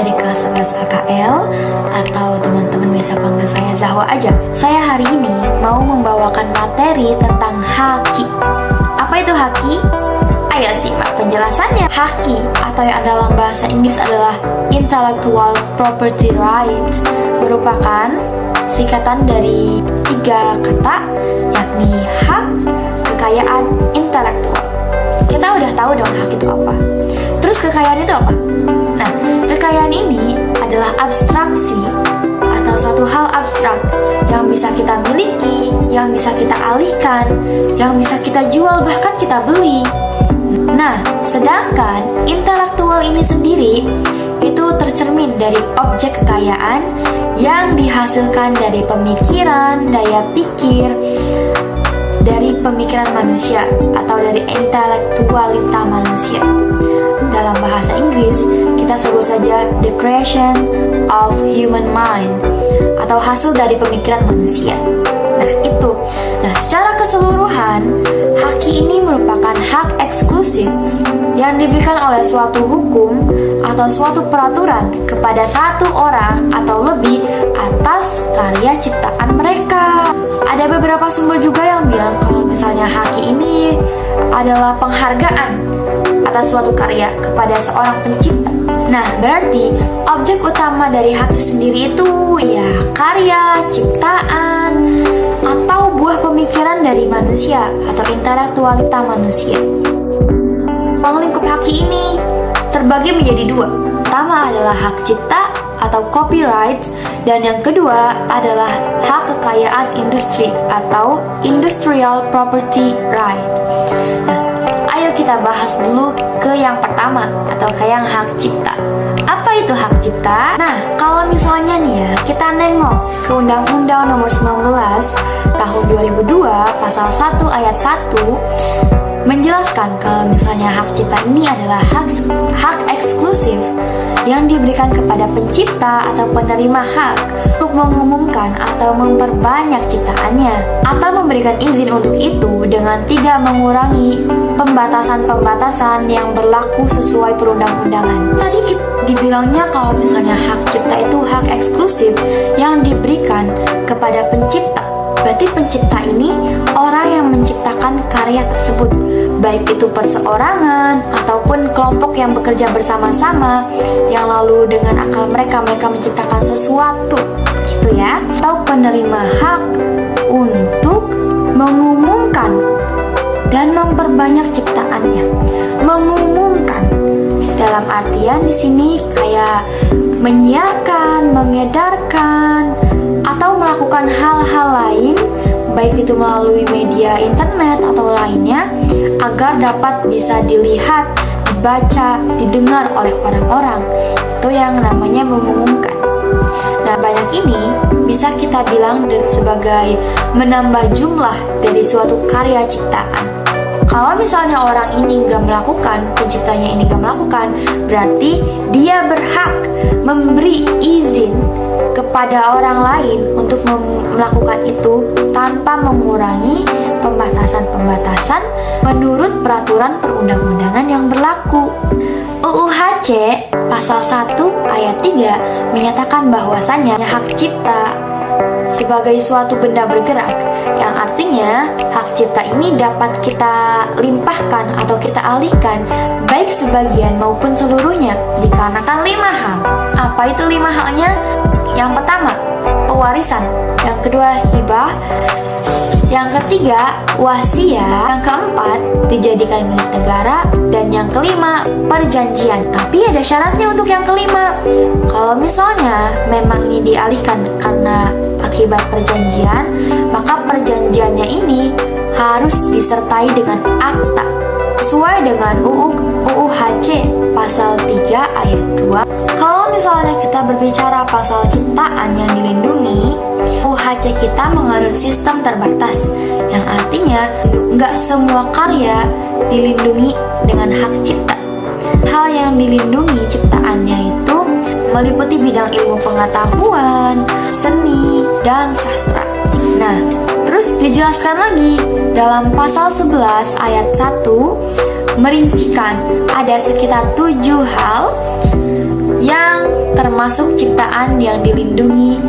dari kelas 11 AKL atau teman-teman biasa panggil saya Zahwa aja. Saya hari ini mau membawakan materi tentang haki. Apa itu haki? Ayo simak penjelasannya. Haki atau yang dalam bahasa Inggris adalah Intellectual Property Rights, merupakan singkatan dari 3 kata, yakni hak, kekayaan, intelektual. Kita udah tahu dong hak itu apa. Terus kekayaan itu apa? Nah, kekayaan ini adalah abstraksi atau suatu hal abstrak yang bisa kita miliki, yang bisa kita alihkan, yang bisa kita jual, bahkan kita beli. Nah, sedangkan intelektual ini sendiri itu tercermin dari objek kekayaan yang dihasilkan dari pemikiran, daya pikir, dari pemikiran manusia atau dari intelektualita manusia. Dalam bahasa Inggris, kita sebut saja the creation of human mind atau hasil dari pemikiran manusia. Nah, itu. Nah, secara keseluruhan, haki ini merupakan hak eksklusif yang diberikan oleh suatu hukum atau suatu peraturan kepada satu orang atau lebih atas karya ciptaan mereka. Ada beberapa sumber juga yang bilang kalau misalnya haki ini adalah penghargaan atas suatu karya kepada seorang pencipta. Nah, berarti objek utama dari haki sendiri itu ya karya, ciptaan, atau buah pemikiran dari manusia atau intelektualita manusia. Ruang lingkup haki ini terbagi menjadi 2. Pertama adalah hak cipta atau copyright, dan yang kedua adalah hak kekayaan industri atau industrial property right. Nah, ayo kita bahas dulu ke yang pertama atau ke yang hak cipta. Apa itu hak cipta? Nah, kalau misalnya nih ya, kita nengok ke Undang-Undang Nomor 19 Tahun 2002 Pasal 1 Ayat 1 menjelaskan kalau misalnya hak cipta ini adalah hak eksklusif yang diberikan kepada pencipta atau penerima hak untuk mengumumkan atau memperbanyak ciptaannya atau memberikan izin untuk itu dengan tidak mengurangi pembatasan-pembatasan yang berlaku sesuai perundang-undangan. Tadi dibilangnya kalau misalnya hak cipta itu hak eksklusif yang diberikan kepada pencipta. Berarti pencipta ini orang yang menciptakan karya tersebut, baik itu perseorangan ataupun kelompok yang bekerja bersama-sama, yang lalu dengan akal mereka menciptakan sesuatu, gitu ya. Atau penerima hak untuk mengumumkan dan memperbanyak ciptaannya. Mengumumkan dalam artian di sini kayak menyiarkan, mengedarkan, atau melakukan hal-hal lain, baik itu melalui media internet atau lainnya, agar dapat bisa dilihat, dibaca, didengar oleh orang-orang. Itu yang namanya mengumumkan. Nah, banyak ini bisa kita bilang sebagai menambah jumlah dari suatu karya ciptaan. Kalau misalnya orang ini nggak melakukan, penciptanya ini nggak melakukan, berarti dia berhak memberi izin kepada orang lain untuk melakukan itu tanpa mengurangi pembatasan-pembatasan menurut peraturan perundang-undangan yang berlaku. UU HC Pasal 1 Ayat 3 menyatakan bahwasannya hak cipta sebagai suatu benda bergerak, yang artinya hak cipta ini dapat kita limpahkan atau kita alihkan baik sebagian maupun seluruhnya dikarenakan 5 hal. Apa itu 5 halnya? Yang pertama, pewarisan. Yang kedua, hibah. Yang ketiga, wasiat. Yang keempat, dijadikan milik negara. Dan yang kelima, perjanjian. Tapi ada syaratnya untuk yang kelima. Kalau misalnya memang ini dialihkan karena akibat perjanjian, maka perjanjiannya ini harus disertai dengan akta sesuai dengan UU HC Pasal 3 Ayat 2. Kalau misalnya kita berbicara pasal ciptaan yang dilindungi, UU HC kita mengandung sistem terbatas, yang artinya nggak semua karya dilindungi dengan hak cipta. Hal yang dilindungi ciptaannya itu meliputi bidang ilmu pengetahuan, seni, dan sastra. Nah, terus dijelaskan lagi dalam pasal 11 ayat 1 merincikan ada sekitar 7 hal yang termasuk ciptaan yang dilindungi.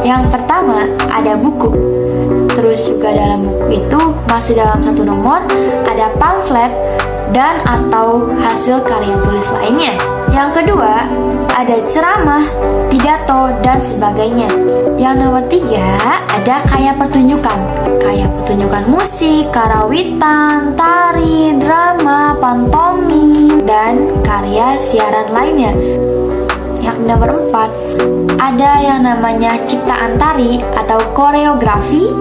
Yang pertama ada buku. Terus juga dalam buku itu masih dalam satu nomor ada pamflet dan atau hasil karya tulis lainnya. Yang kedua ada ceramah, pidato, dan sebagainya. Yang nomor tiga ada kayak pertunjukan. Kayak pertunjukan musik, karawitan, tari, drama, pantomim, dan karya siaran lainnya. Yang nomor 4 ada yang namanya ciptaan tari atau koreografi,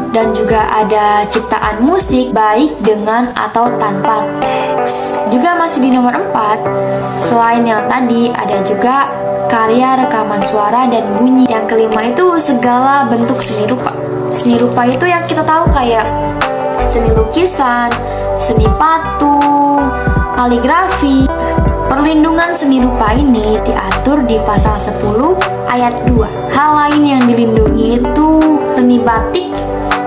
dan juga ada ciptaan musik baik dengan atau tanpa teks. Juga masih di nomor 4, selain yang tadi ada juga karya rekaman suara dan bunyi. Yang kelima itu segala bentuk seni rupa. Seni rupa itu yang kita tahu kayak seni lukisan, seni patung, kaligrafi. Perlindungan seni rupa ini diatur di pasal 10 ayat 2. Hal lain yang dilindungi itu seni batik,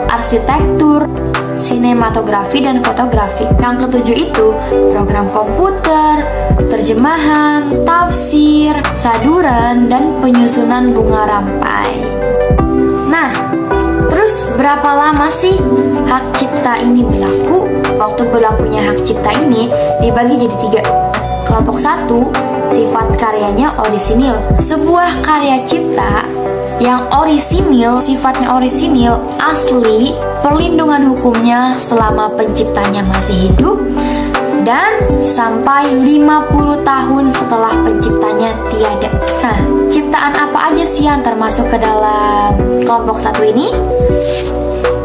arsitektur, sinematografi, dan fotografi. Yang ketujuh itu program komputer, terjemahan, tafsir, saduran, dan penyusunan bunga rampai. Nah, terus berapa lama sih hak cipta ini berlaku? Waktu berlakunya hak cipta ini dibagi jadi 3. Kelompok 1, sifat karyanya orisinil. Sebuah karya cipta yang orisinil, sifatnya orisinil, asli, perlindungan hukumnya selama penciptanya masih hidup, dan sampai 50 tahun setelah penciptanya tiada. Nah, ciptaan apa aja sih yang termasuk ke dalam kelompok 1 ini?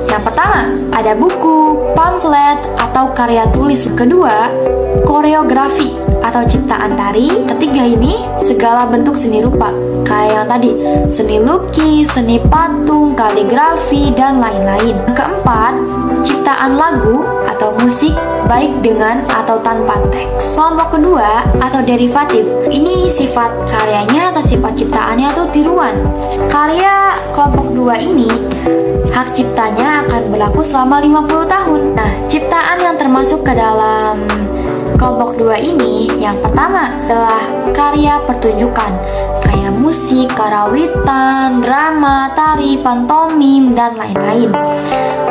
Yang pertama, ada buku, pamflet, atau karya tulis. Kedua, koreografi atau ciptaan tari. Ketiga ini, segala bentuk seni rupa. Kayak yang tadi, seni lukis, seni patung, kaligrafi, dan lain-lain. Keempat, ciptaan lagu atau musik baik dengan atau tanpa teks. Kelompok kedua atau derivatif. Ini sifat karyanya atau sifat ciptaannya atau tiruan. Karya kelompok 2 ini hak ciptanya akan berlaku selama 50 tahun. Nah, ciptaan yang termasuk ke dalam kelompok 2 ini, yang pertama adalah karya pertunjukan, kayak musik, karawitan, drama, tari, pantomim, dan lain-lain.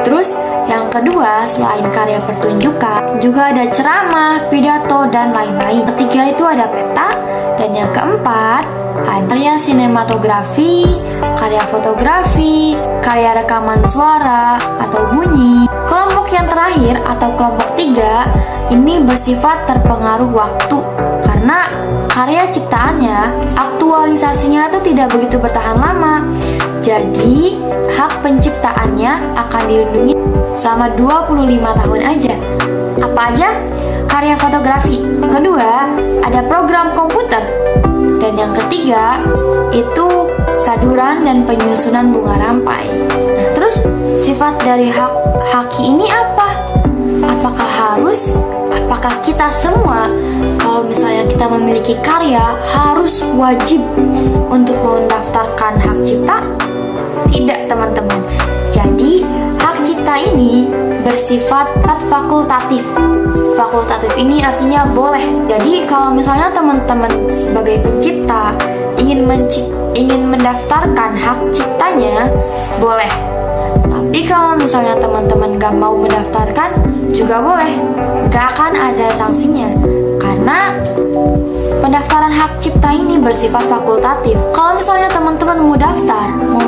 Terus yang kedua, selain karya pertunjukan, juga ada ceramah, pidato, dan lain-lain. Ketiga itu ada peta, dan yang keempat ada karya sinematografi, karya fotografi, karya rekaman suara atau bunyi. Kelompok yang terakhir atau kelompok 3 ini bersifat terpengaruh waktu, karena karya ciptaannya, aktualisasinya itu tidak begitu bertahan lama. Jadi, hak penciptaannya akan dilindungi selama 25 tahun aja. Apa aja? Karya fotografi. Kedua, ada program komputer. Dan yang ketiga, itu saduran dan penyusunan bunga rampai. Nah, terus sifat dari haki ini apa? Apakah harus? Apakah kita semua, kalau misalnya kita memiliki karya, harus wajib untuk mendaftarkan hak cipta? Tidak, teman-teman. Jadi, hak cipta ini bersifat fakultatif. Fakultatif ini artinya boleh. Jadi, kalau misalnya teman-teman sebagai pencipta ingin mendaftarkan hak ciptanya, boleh. Tapi kalau misalnya teman-teman gak mau mendaftarkan, juga boleh. Gak akan ada sanksinya, karena pendaftaran hak cipta ini bersifat fakultatif. Kalau misalnya teman-teman mau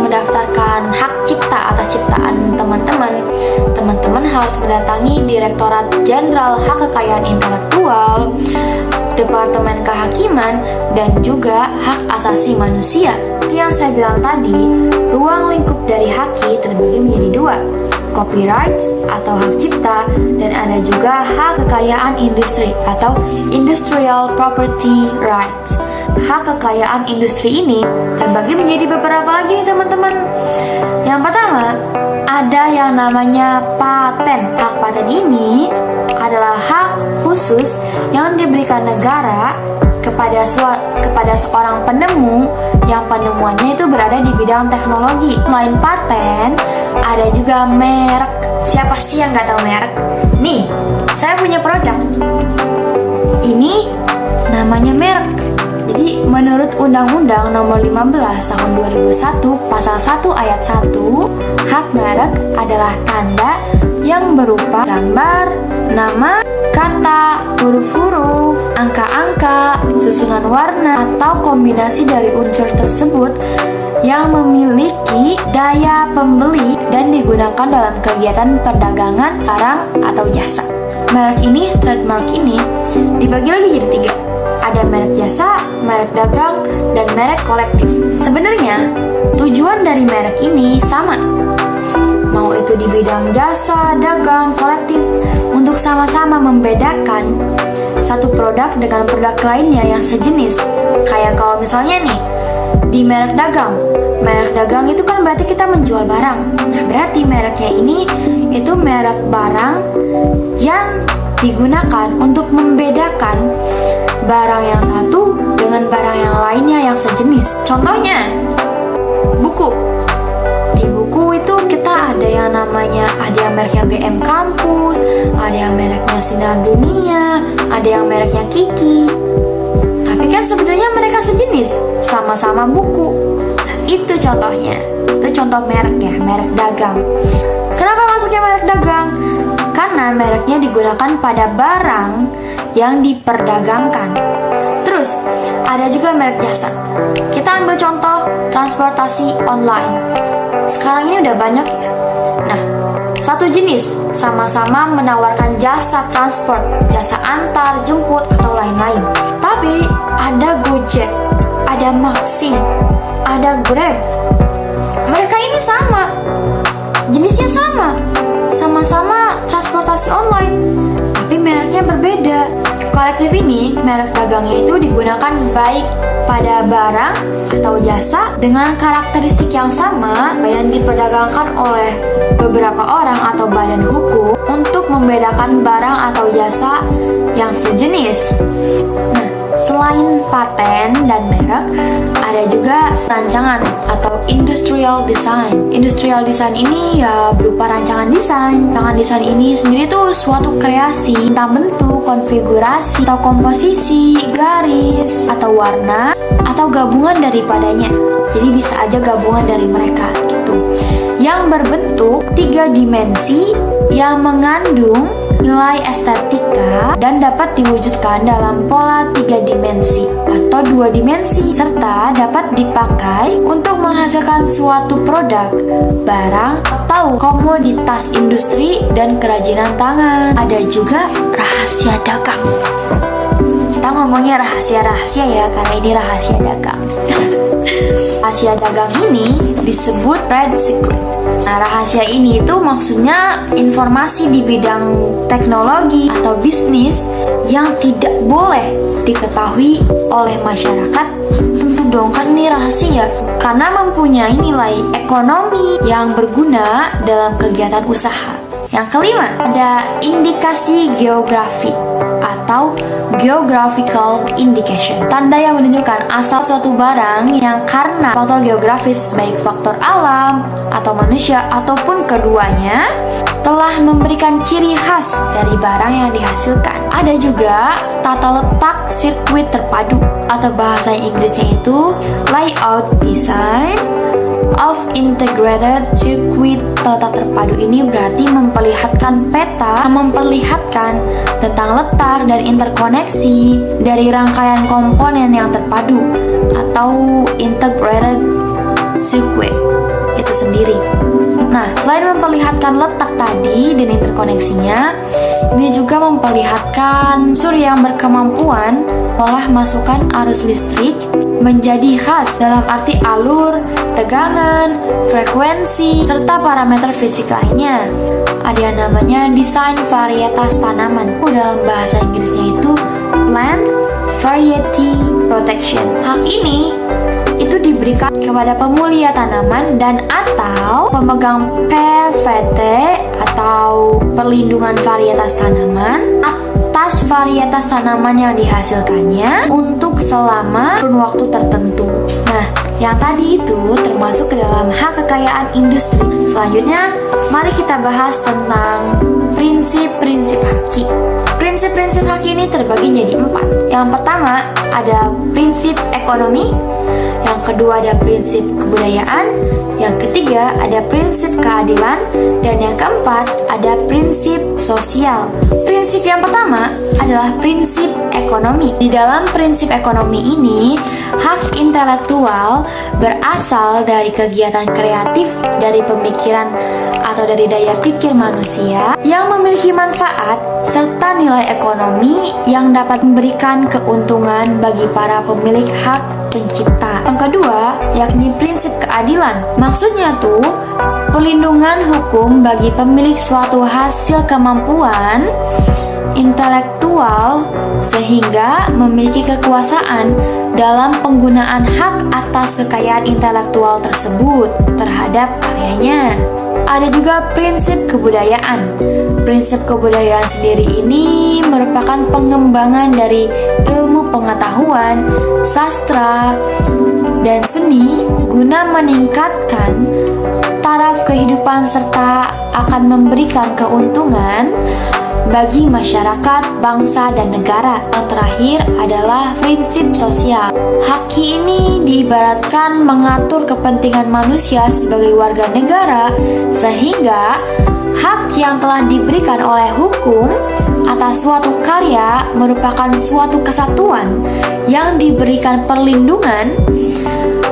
mendaftarkan hak cipta atas ciptaan teman-teman harus mendatangi Direktorat Jenderal Hak Kekayaan Intelektual, Departemen Kehakiman, dan juga Hak Asasi Manusia. Yang saya bilang tadi, ruang lingkup dari haki terbagi menjadi 2, copyright atau hak cipta, dan ada juga hak kekayaan industri atau industrial property rights. Hak kekayaan industri ini terbagi menjadi beberapa lagi nih, teman-teman. Yang pertama, ada yang namanya paten. Hak paten ini adalah hak khusus yang diberikan negara kepada seorang penemu yang penemuannya itu berada di bidang teknologi. Selain paten, ada juga merek. Siapa sih yang nggak tahu merek? Nih, saya punya produk. Ini namanya merek. Jadi menurut Undang-Undang Nomor 15 Tahun 2001 Pasal 1 Ayat 1, hak merek adalah tanda yang berupa gambar, nama, kata, huruf-huruf, angka-angka, susunan warna, atau kombinasi dari unsur tersebut yang memiliki daya pembeli dan digunakan dalam kegiatan perdagangan barang atau jasa. Merek ini, trademark ini, dibagi lagi jadi 3. Ada merek jasa, merek dagang, dan merek kolektif. Sebenarnya, tujuan dari merek ini sama. Mau itu di bidang jasa, dagang, kolektif, untuk sama-sama membedakan satu produk dengan produk lainnya yang sejenis. Kayak kalau misalnya nih, di merek dagang itu kan berarti kita menjual barang. Nah, berarti mereknya ini itu merek barang yang digunakan untuk membedakan barang yang satu dengan barang yang lainnya yang sejenis. Contohnya, buku. Di buku itu kita ada yang mereknya BM Kampus, ada yang mereknya Sinar Dunia, ada yang mereknya Kiki. Tapi kan sebenarnya mereka sejenis, sama-sama buku. Nah, itu contohnya. Itu contoh merek ya, merek dagang. Kenapa masuknya merek dagang? Karena mereknya digunakan pada barang yang diperdagangkan. Terus, ada juga merek jasa. Kita ambil contoh transportasi online. Sekarang ini udah banyak ya. Nah, satu jenis sama-sama menawarkan jasa transport, jasa antar, jemput, atau lain-lain. Tapi ada Gojek, ada Maxim, ada Grab. Mereka ini sama, jenisnya sama-sama transportasi online, tapi mereknya berbeda. Kolektif ini, merek dagangnya itu digunakan baik pada barang atau jasa dengan karakteristik yang sama yang diperdagangkan oleh beberapa orang atau badan hukum untuk membedakan barang atau jasa yang sejenis. Nah, selain paten dan merek, ada juga rancangan atau industrial design. Industrial design ini ya berupa rancangan desain. Rancangan desain ini sendiri tuh suatu kreasi, entah bentuk, konfigurasi, atau komposisi, garis, atau warna, atau gabungan daripadanya. Jadi bisa aja gabungan dari mereka gitu. Yang berbentuk 3 dimensi yang mengandung nilai estetika dan dapat diwujudkan dalam pola 3 dimensi atau 2 dimensi, serta dapat dipakai untuk menghasilkan suatu produk, barang, atau komoditas industri dan kerajinan tangan. Ada juga rahasia dagang. Kita ngomongnya rahasia-rahasia ya, karena ini rahasia dagang. Rahasia dagang ini disebut trade secret. Nah, rahasia ini itu maksudnya informasi di bidang teknologi atau bisnis yang tidak boleh diketahui oleh masyarakat. Tentu dong, kan ini rahasia karena mempunyai nilai ekonomi yang berguna dalam kegiatan usaha. Yang kelima, ada indikasi geografi atau geographical indication. Tanda yang menunjukkan asal suatu barang yang karena faktor geografis, baik faktor alam atau manusia ataupun keduanya, telah memberikan ciri khas dari barang yang dihasilkan. Ada juga tata letak sirkuit terpadu atau bahasa Inggrisnya itu layout design of integrated circuit. Tata terpadu ini berarti memperlihatkan peta, memperlihatkan tentang letak dan interkoneksi dari rangkaian komponen yang terpadu atau integrated circuit itu sendiri. Nah, selain memperlihatkan letak tadi dan interkoneksinya, ini juga memperlihatkan unsur yang berkemampuan olah masukan arus listrik menjadi khas dalam arti alur, tegangan, frekuensi, serta parameter fisik lainnya. Ada yang namanya desain varietas tanaman. Dalam bahasa Inggrisnya itu plant variety protection. Hak ini itu diberikan kepada pemulia tanaman dan atau pemegang PVT atau perlindungan varietas tanaman atas varietas tanaman yang dihasilkannya untuk selama kurun waktu tertentu. Nah, Yang tadi itu termasuk ke dalam hak kekayaan industri. Selanjutnya, mari kita bahas tentang prinsip-prinsip haki. Prinsip-prinsip haki ini terbagi jadi 4. Yang pertama ada prinsip ekonomi, yang kedua ada prinsip kebudayaan, yang ketiga ada prinsip keadilan, dan yang keempat ada prinsip sosial. Prinsip yang pertama adalah prinsip ekonomi. Di dalam prinsip ekonomi ini, hak intelektual berasal dari kegiatan kreatif, dari pemikiran atau dari daya pikir manusia yang memiliki manfaat serta nilai ekonomi yang dapat memberikan keuntungan bagi para pemilik hak pencipta. Yang kedua, yakni prinsip keadilan. Maksudnya tuh, perlindungan hukum bagi pemilik suatu hasil kemampuan intelektual sehingga memiliki kekuasaan dalam penggunaan hak atas kekayaan intelektual tersebut terhadap karyanya. Ada juga prinsip kebudayaan. Prinsip kebudayaan sendiri ini merupakan pengembangan dari ilmu pengetahuan, sastra, dan seni guna meningkatkan taraf kehidupan serta akan memberikan keuntungan bagi masyarakat, bangsa, dan negara. Yang terakhir adalah prinsip sosial. Haki ini diibaratkan mengatur kepentingan manusia sebagai warga negara, sehingga hak yang telah diberikan oleh hukum atas suatu karya merupakan suatu kesatuan yang diberikan perlindungan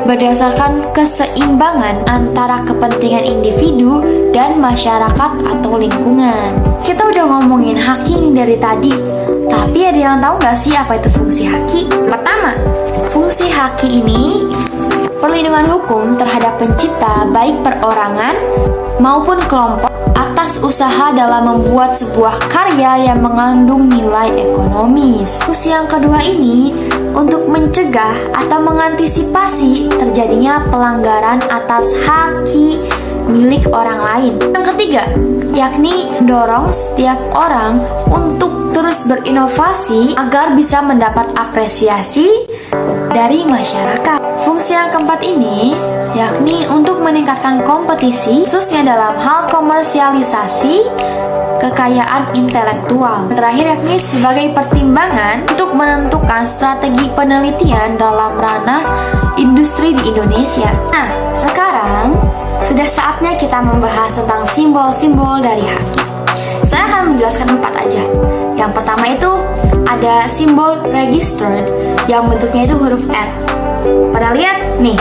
berdasarkan keseimbangan antara kepentingan individu dan masyarakat atau lingkungan. Kita udah ngomongin haki ini dari tadi, tapi ada yang tahu nggak sih apa itu fungsi haki? Pertama, fungsi haki ini perlindungan hukum terhadap pencipta baik perorangan maupun kelompok atas usaha dalam membuat sebuah karya yang mengandung nilai ekonomis. Fungsi yang kedua ini untuk mencegah atau mengantisipasi terjadinya pelanggaran atas haki milik orang lain. Yang ketiga, yakni mendorong setiap orang untuk terus berinovasi agar bisa mendapat apresiasi dari masyarakat. Fungsi yang keempat ini yakni untuk meningkatkan kompetisi khususnya dalam hal komersialisasi kekayaan intelektual. Terakhir yakni sebagai pertimbangan untuk menentukan strategi penelitian dalam ranah industri di Indonesia. Nah, sekarang sudah saatnya kita membahas tentang simbol-simbol dari haki. Saya akan menjelaskan 4 aja. Yang pertama itu ada simbol registered yang bentuknya itu huruf R. Pada lihat nih,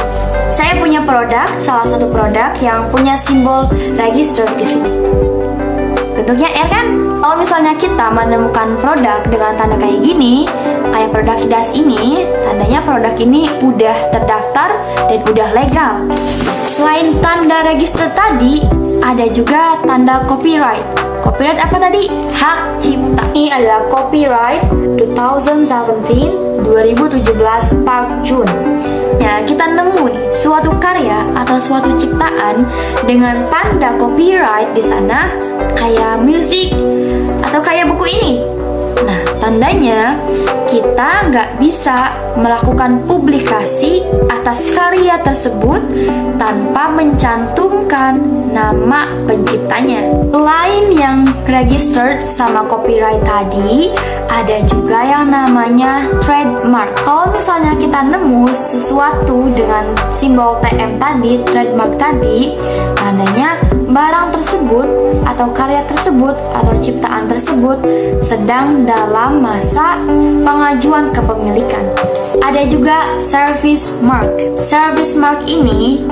saya punya produk, salah satu produk yang punya simbol registered di sini. Bentuknya R kan? Kalau misalnya kita menemukan produk dengan tanda kayak gini, kayak produk das ini, tandanya produk ini udah terdaftar dan udah legal. Selain tanda register tadi, ada juga tanda copyright. Copyright apa tadi? Hak cipta. Ini adalah copyright 2017 Park Jun. Ya, kita nemu nih suatu karya atau suatu ciptaan dengan tanda copyright di sana, kayak musik atau kayak buku ini. Nah, tandanya kita nggak bisa melakukan publikasi atas karya tersebut tanpa mencantumkan nama penciptanya. Selain yang registered sama copyright tadi, ada juga yang namanya trademark. Kalau misalnya kita nemu sesuatu dengan simbol TM tadi, trademark tadi, tandanya barang tersebut atau karya tersebut atau ciptaan tersebut sedang dalam masa pengajuan kepemilikan. Ada juga service mark. Service mark ini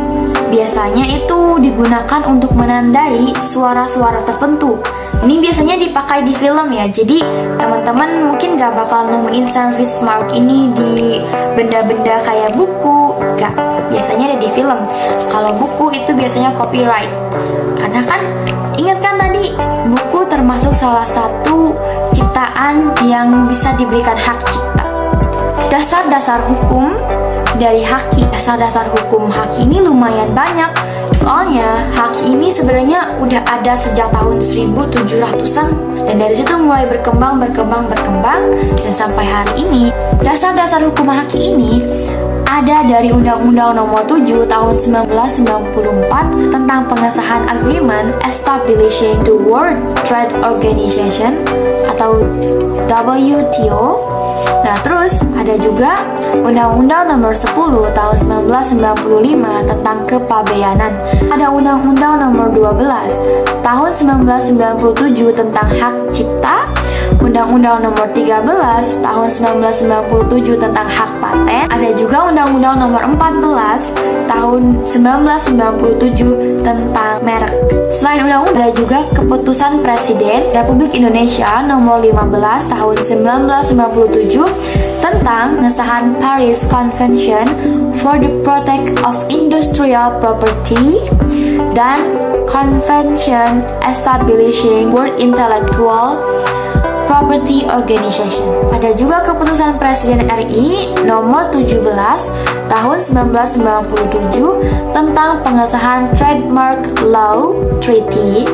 biasanya itu digunakan untuk menandai suara-suara tertentu. Ini biasanya dipakai di film ya. Jadi teman-teman mungkin gak bakal nemuin service mark ini di benda-benda kayak buku. Gak, biasanya ada di film. Kalau buku itu biasanya copyright. Karena kan, ingat kan tadi, buku termasuk salah satu ciptaan yang bisa diberikan hak cipta. Dasar-dasar hukum dari haki. Dasar-dasar hukum haki ini lumayan banyak. Soalnya haki ini sebenarnya udah ada sejak tahun 1700-an dan dari situ mulai berkembang dan sampai hari ini. Dasar-dasar hukum haki ini ada dari Undang-Undang Nomor 7 Tahun 1994 tentang pengesahan Agreement Establishing the World Trade Organization atau WTO. Nah, terus ada juga Undang-Undang Nomor 10 Tahun 1995 tentang kepabeanan. Ada Undang-Undang Nomor 12 Tahun 1997 tentang hak cipta. Undang-Undang Nomor 13 Tahun 1997 tentang hak paten. Ada juga Undang-Undang Nomor 14 Tahun 1997 tentang merek. Selain undang-undang, ada juga Keputusan Presiden Republik Indonesia Nomor 15 Tahun 1997 tentang pengesahan Paris Convention for the Protect of Industrial Property dan Convention Establishing World Intellectual Property Organization. Ada juga Keputusan Presiden RI Nomor 17 Tahun 1997 tentang pengesahan Trademark Law Treaty.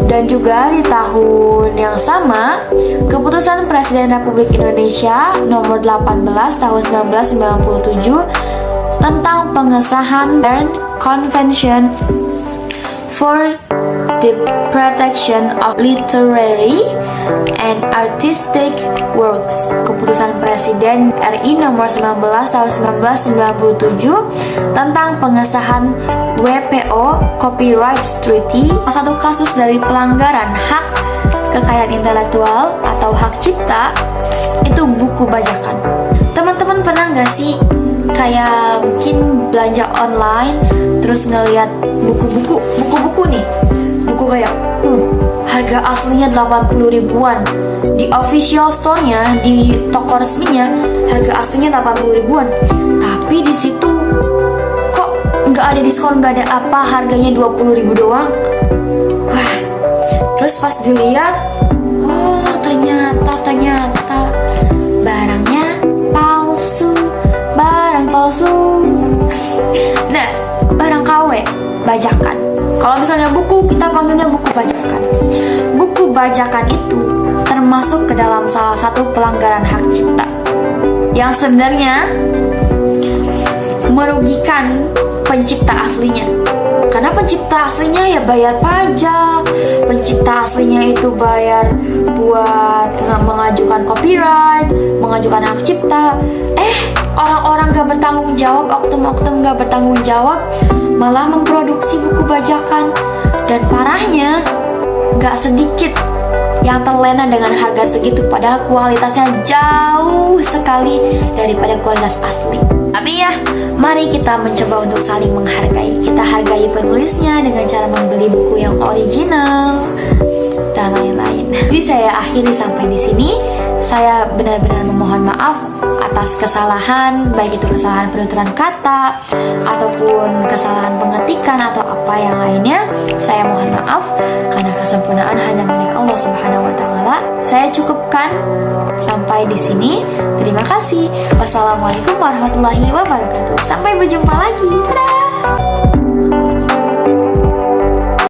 Dan juga di tahun yang sama, Keputusan Presiden Republik Indonesia Nomor 18 Tahun 1997 tentang pengesahan Berne Convention for the Protection of Literary and Artistic Works. Keputusan Presiden RI Nomor 19 Tahun 1997 tentang pengesahan WPO Copyright Treaty. Satu kasus dari pelanggaran hak kekayaan intelektual atau hak cipta itu buku bajakan. Teman-teman pernah nggak sih kayak mungkin belanja online terus ngeliat buku-buku nih, buku kayak harga aslinya 80 ribuan, di official store-nya, di toko resminya harga aslinya 80 ribuan, tapi di situ kok nggak ada diskon, nggak ada apa, harganya 20 ribu doang. Wah, terus pas dilihat, oh ternyata barangnya palsu. Nah, barang KW, bajakan. Kalau misalnya buku, kita panggilnya buku bajakan. Buku bajakan itu termasuk ke dalam salah satu pelanggaran hak cipta yang sebenarnya merugikan pencipta aslinya. Karena pencipta aslinya ya bayar pajak, pencipta aslinya itu bayar buat mengajukan copyright, mengajukan hak cipta. Orang-orang gak bertanggung jawab, oknum-oknum gak bertanggung jawab, malah memproduksi buku bajakan. Dan parahnya, gak sedikit yang terlena dengan harga segitu, padahal kualitasnya jauh sekali daripada kualitas asli. Tapi ya, mari kita mencoba untuk saling menghargai. Kita hargai penulisnya dengan cara membeli buku yang original dan lain-lain. Jadi saya akhiri sampai di sini. Saya benar-benar memohon maaf atas kesalahan, baik itu kesalahan penuturan kata ataupun kesalahan pengetikan atau apa yang lainnya. Saya mohon maaf karena kesempurnaan hanya milik Allah Subhanahu wa taala. Saya cukupkan sampai di sini. Terima kasih. Wassalamualaikum warahmatullahi wabarakatuh. Sampai berjumpa lagi. Dadah.